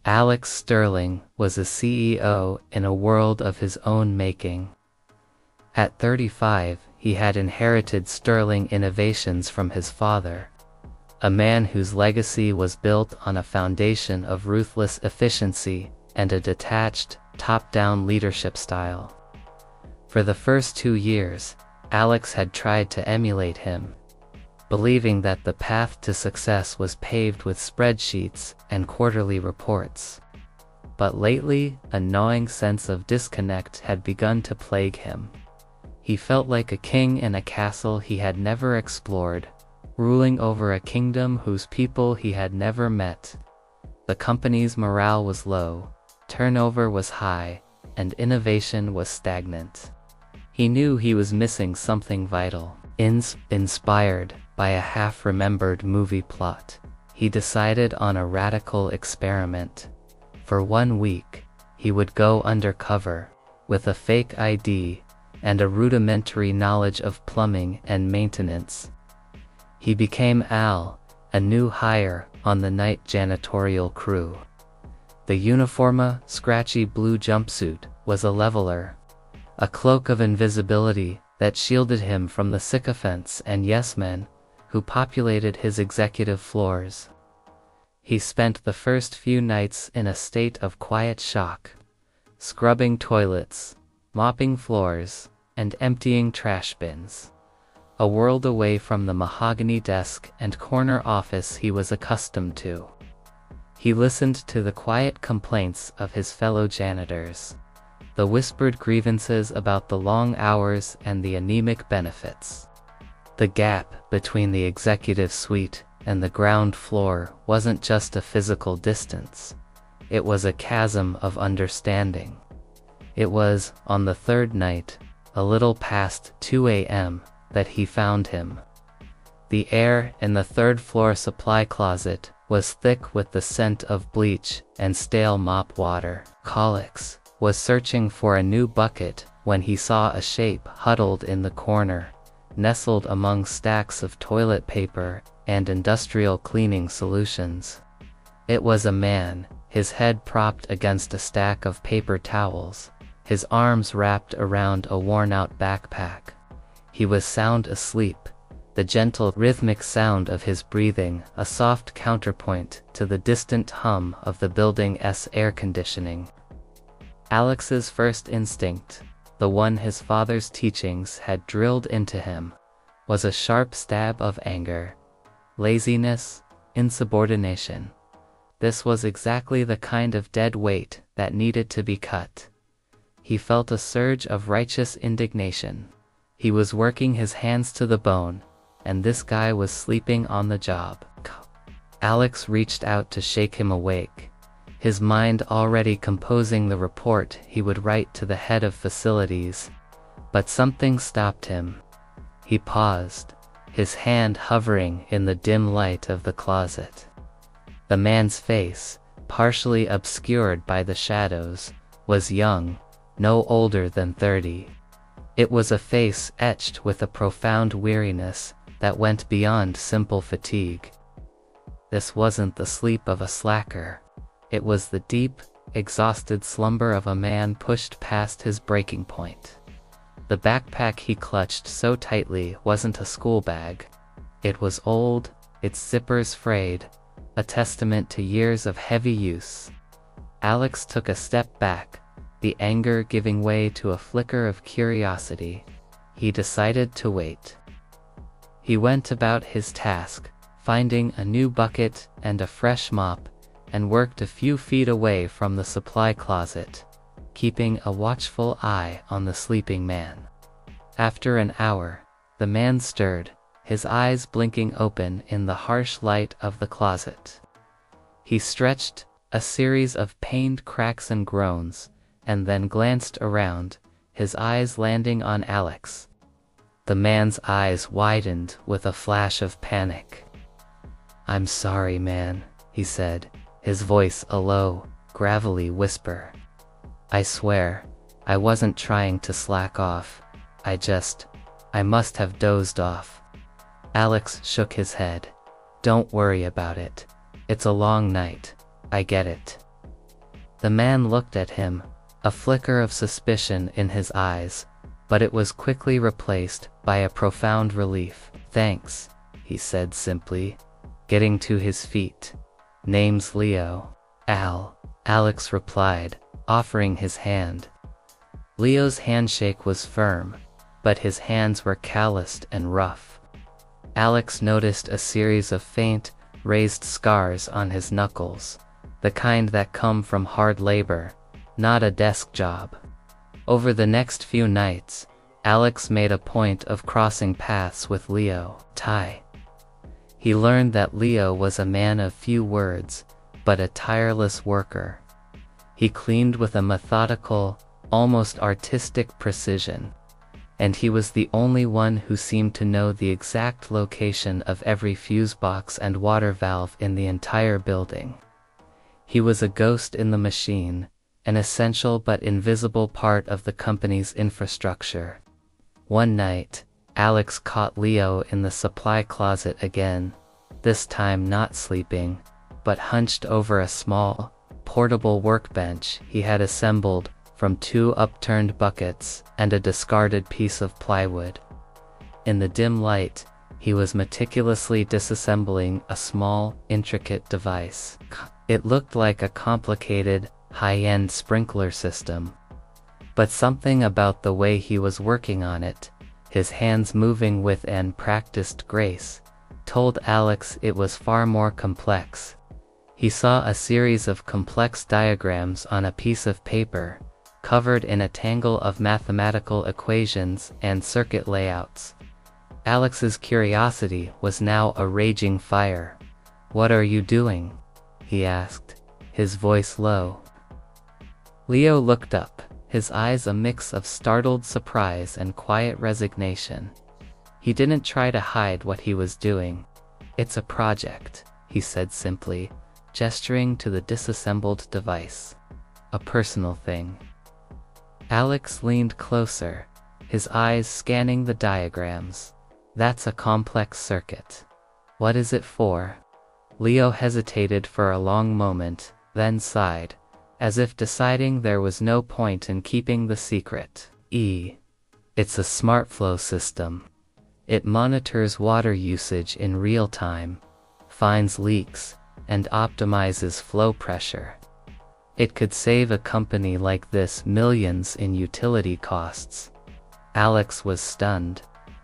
Alex Sterling was a CEO in a world of his own making. At 35, he had inherited Sterling Innovations from his father, a man whose legacy was built on a foundation of ruthless efficiency and a detached, top-down leadership style. For the first 2 years, Alex had tried to emulate him, believing that the path to success was paved with spreadsheets and quarterly reports. But lately, a gnawing sense of disconnect had begun to plague him. He felt like a king in a castle he had never explored, ruling over a kingdom whose people he had never met. The company's morale was low, turnover was high, and innovation was stagnant. He knew he was missing something vital. Inspired by a half-remembered movie plot, he decided on a radical experiment. For 1 week, he would go undercover, with a fake ID and a rudimentary knowledge of plumbing and maintenance. He became Al, a new hire on the night janitorial crew. The uniforma, scratchy blue jumpsuit, was a leveler, a cloak of invisibility that shielded him from the sycophants and yes-men who populated his executive floors. He spent the first few nights in a state of quiet shock, scrubbing toilets, mopping floors, and emptying trash bins, a world away from the mahogany desk and corner office he was accustomed to. He listened to the quiet complaints of his fellow janitors, the whispered grievances about the long hours and the anemic benefits. The gap between the executive suite and the ground floor wasn't just a physical distance. It was a chasm of understanding. It was, on the third night, a little past 2 a.m., that he found him. The air in the third-floor supply closet was thick with the scent of bleach and stale mop water. Alex was searching for a new bucket when he saw a shape huddled in the corner, nestled among stacks of toilet paper and industrial cleaning solutions. It was a man, his head propped against a stack of paper towels, his arms wrapped around a worn-out backpack. He was sound asleep, the gentle rhythmic sound of his breathing a soft counterpoint to the distant hum of the building's air conditioning. Alex's first instinct, the one his father's teachings had drilled into him, was a sharp stab of anger, laziness, insubordination. This was exactly the kind of dead weight that needed to be cut. He felt a surge of righteous indignation. He was working his hands to the bone, and this guy was sleeping on the job. Alex reached out to shake him awake, his mind already composing the report he would write to the head of facilities. But something stopped him. He paused, his hand hovering in the dim light of the closet. The man's face, partially obscured by the shadows, was young, no older than 30. It was a face etched with a profound weariness that went beyond simple fatigue. This wasn't the sleep of a slacker. It was the deep, exhausted slumber of a man pushed past his breaking point. The backpack he clutched so tightly wasn't a school bag. It was old, its zippers frayed, a testament to years of heavy use. Alex took a step back, the anger giving way to a flicker of curiosity. He decided to wait. He went about his task, finding a new bucket and a fresh mop, and worked a few feet away from the supply closet, keeping a watchful eye on the sleeping man. After an hour, the man stirred, his eyes blinking open in the harsh light of the closet. He stretched, a series of pained cracks and groans, and then glanced around, his eyes landing on Alex. The man's eyes widened with a flash of panic. "I'm sorry, man," he said, his voice a low, gravelly whisper. "I swear, I wasn't trying to slack off. I must have dozed off." Alex shook his head. "Don't worry about it. It's a long night. I get it. The man looked at him, a flicker of suspicion in his eyes, but it was quickly replaced by a profound relief. "Thanks," he said simply, getting to his feet. "Name's Leo." Alex replied, offering his hand. Leo's handshake was firm, but his hands were calloused and rough. Alex noticed a series of faint, raised scars on his knuckles, the kind that come from hard labor, not a desk job. Over the next few nights, Alex made a point of crossing paths with Leo. He learned that Leo was a man of few words, but a tireless worker. He cleaned with a methodical, almost artistic precision, and he was the only one who seemed to know the exact location of every fuse box and water valve in the entire building. He was a ghost in the machine, an essential but invisible part of the company's infrastructure. One night, Alex caught Leo in the supply closet again, this time not sleeping, but hunched over a small, portable workbench he had assembled from 2 upturned buckets and a discarded piece of plywood. In the dim light, he was meticulously disassembling a small, intricate device. It looked like a complicated, high-end sprinkler system. But something about the way he was working on it, his hands moving with an practiced grace, told Alex it was far more complex. He saw a series of complex diagrams on a piece of paper, covered in a tangle of mathematical equations and circuit layouts. Alex's curiosity was now a raging fire. "What are you doing?" he asked, his voice low. Leo looked up, his eyes a mix of startled surprise and quiet resignation. He didn't try to hide what he was doing. "It's a project," he said simply, gesturing to the disassembled device. "A personal thing." Alex leaned closer, his eyes scanning the diagrams. "That's a complex circuit. What is it for?" Leo hesitated for a long moment, then sighed, as if deciding there was no point in keeping the secret. It's a smart flow system. It monitors water usage in real time, finds leaks, and optimizes flow pressure. It could save a company like this millions in utility costs." Alex was stunned.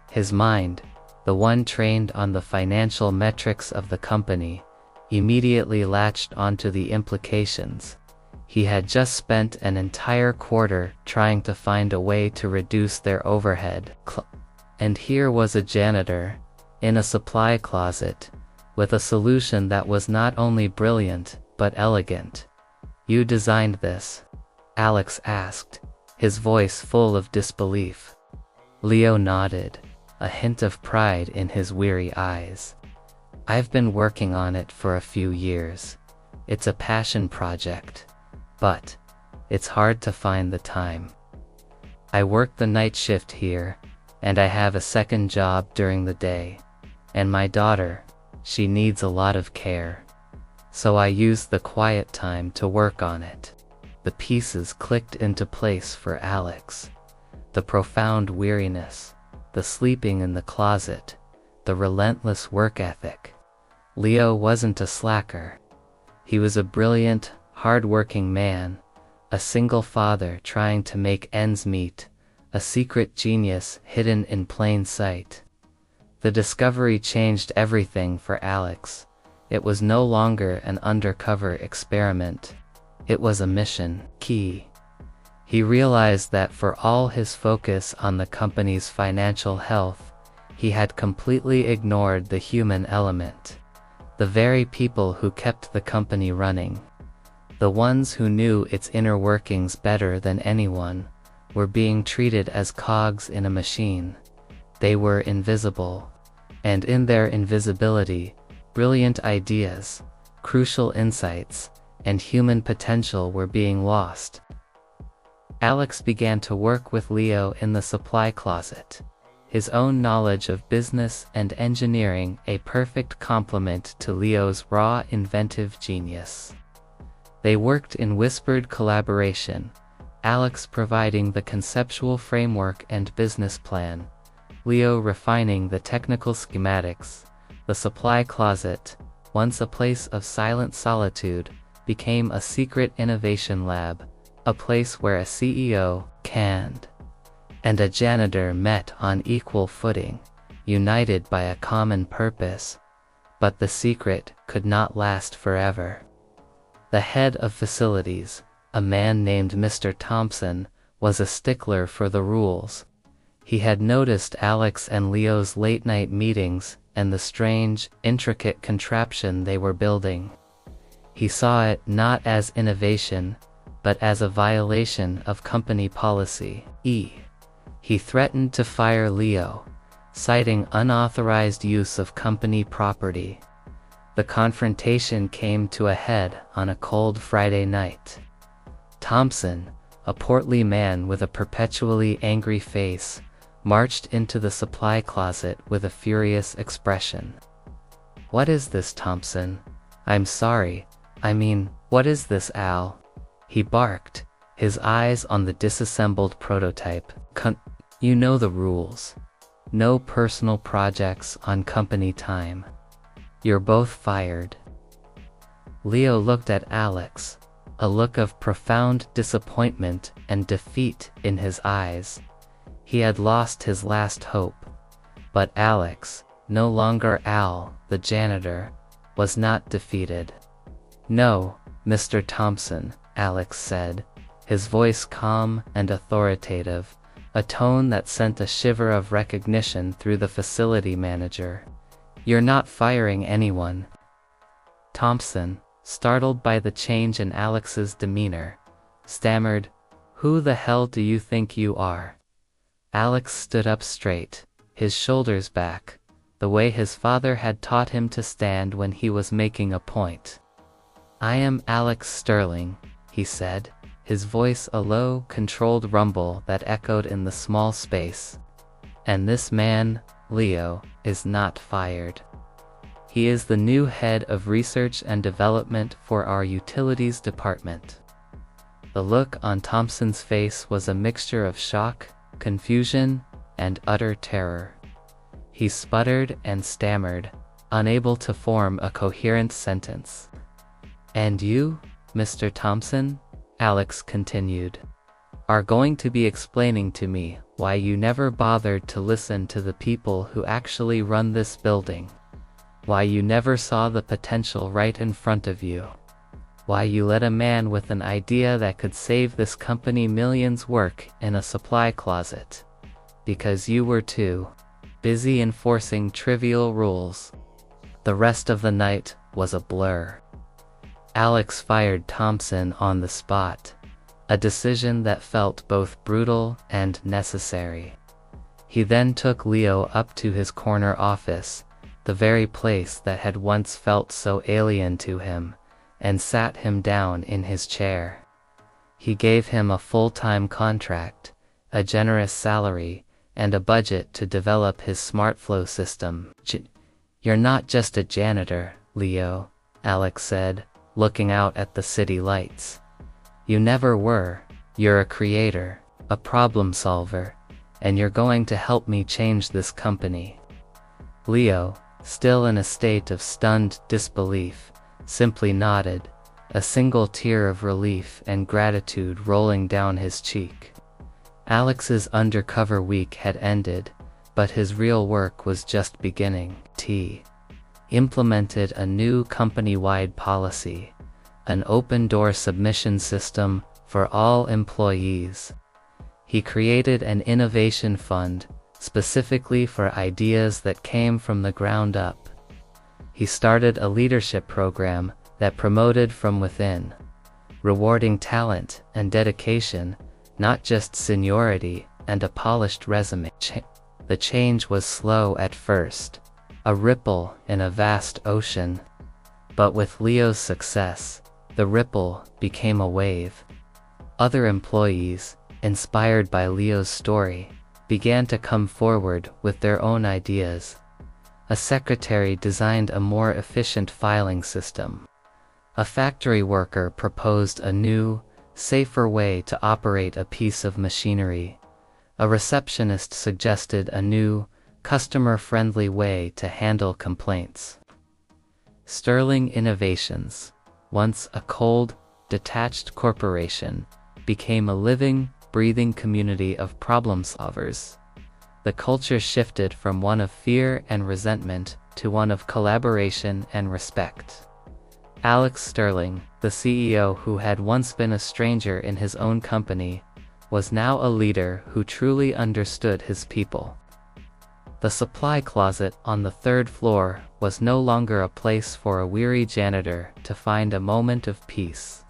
His mind, the one trained on the financial metrics of the company, immediately latched onto the implications. He had just spent an entire quarter trying to find a way to reduce their overhead. And here was a janitor, in a supply closet, with a solution that was not only brilliant, but elegant. "You designed this?" Alex asked, his voice full of disbelief. Leo nodded, a hint of pride in his weary eyes. "I've been working on it for a few years. It's a passion project. But it's hard to find the time. I work the night shift here, and I have a second job during the day. And my daughter, she needs a lot of care. So I use the quiet time to work on it." The pieces clicked into place for Alex. The profound weariness, the sleeping in the closet, the relentless work ethic. Leo wasn't a slacker. He was a brilliant, hard-working man, a single father trying to make ends meet, a secret genius hidden in plain sight. The discovery changed everything for Alex. It was no longer an undercover experiment. It was a mission. He realized that for all his focus on the company's financial health, he had completely ignored the human element. The very people who kept the company running, the ones who knew its inner workings better than anyone, were being treated as cogs in a machine. They were invisible. And in their invisibility, brilliant ideas, crucial insights, and human potential were being lost. Alex began to work with Leo in the supply closet, his own knowledge of business and engineering a perfect complement to Leo's raw inventive genius. They worked in whispered collaboration, Alex providing the conceptual framework and business plan, Leo refining the technical schematics. The supply closet, once a place of silent solitude, became a secret innovation lab, a place where a CEO, canned, and a janitor met on equal footing, united by a common purpose. But the secret could not last forever. The head of facilities, a man named Mr. Thompson, was a stickler for the rules. He had noticed Alex and Leo's late-night meetings and the strange, intricate contraption they were building. He saw it not as innovation, but as a violation of company policy. He threatened to fire Leo, citing unauthorized use of company property. The confrontation came to a head on a cold Friday night. Thompson, a portly man with a perpetually angry face, marched into the supply closet with a furious expression. "What is this, Thompson? I'm sorry. What is this, Al?" he barked, his eyes on the disassembled prototype. You know the rules. No personal projects on company time. You're both fired." Leo looked at Alex, a look of profound disappointment and defeat in his eyes. He had lost his last hope. But Alex, no longer Al, the janitor, was not defeated. "No, Mr. Thompson," Alex said, his voice calm and authoritative, a tone that sent a shiver of recognition through the facility manager. "You're not firing anyone." Thompson, startled by the change in Alex's demeanor, stammered, "Who the hell do you think you are?" Alex stood up straight, his shoulders back, the way his father had taught him to stand when he was making a point. "I am Alex Sterling," he said, his voice a low, controlled rumble that echoed in the small space. "And this man, Leo, is not fired. He is the new head of research and development for our utilities department." The look on Thompson's face was a mixture of shock, confusion, and utter terror. He sputtered and stammered, unable to form a coherent sentence. "And you, Mr. Thompson," Alex continued, "are going to be explaining to me why you never bothered to listen to the people who actually run this building. Why you never saw the potential right in front of you. Why you let a man with an idea that could save this company millions work in a supply closet. Because you were too busy enforcing trivial rules." The rest of the night was a blur. Alex fired Thompson on the spot, a decision that felt both brutal and necessary. He then took Leo up to his corner office, the very place that had once felt so alien to him, and sat him down in his chair. He gave him a full-time contract, a generous salary, and a budget to develop his SmartFlow system. "You're not just a janitor, Leo," Alex said, looking out at the city lights. "You never were. You're a creator, a problem solver, and you're going to help me change this company." Leo, still in a state of stunned disbelief, simply nodded, a single tear of relief and gratitude rolling down his cheek. Alex's undercover week had ended, but his real work was just beginning. He implemented a new company-wide policy, an open-door submission system for all employees. He created an innovation fund, specifically for ideas that came from the ground up. He started a leadership program that promoted from within, rewarding talent and dedication, not just seniority and a polished resume. The change was slow at first, a ripple in a vast ocean. But with Leo's success, the ripple became a wave. Other employees, inspired by Leo's story, began to come forward with their own ideas. A secretary designed a more efficient filing system. A factory worker proposed a new, safer way to operate a piece of machinery. A receptionist suggested a new, customer-friendly way to handle complaints. Sterling innovations, once a cold, detached corporation, became a living, breathing community of problem solvers. The culture shifted from one of fear and resentment to one of collaboration and respect. Alex Sterling, the CEO who had once been a stranger in his own company, was now a leader who truly understood his people. The supply closet on the third floor was no longer a place for a weary janitor to find a moment of peace.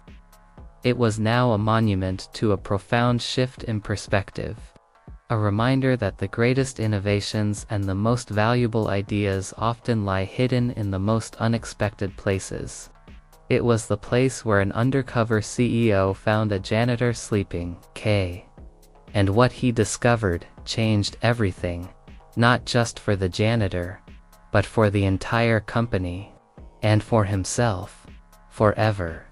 It was now a monument to a profound shift in perspective, a reminder that the greatest innovations and the most valuable ideas often lie hidden in the most unexpected places. It was the place where an undercover CEO found a janitor sleeping, and what he discovered changed everything, not just for the janitor, but for the entire company, and for himself, forever.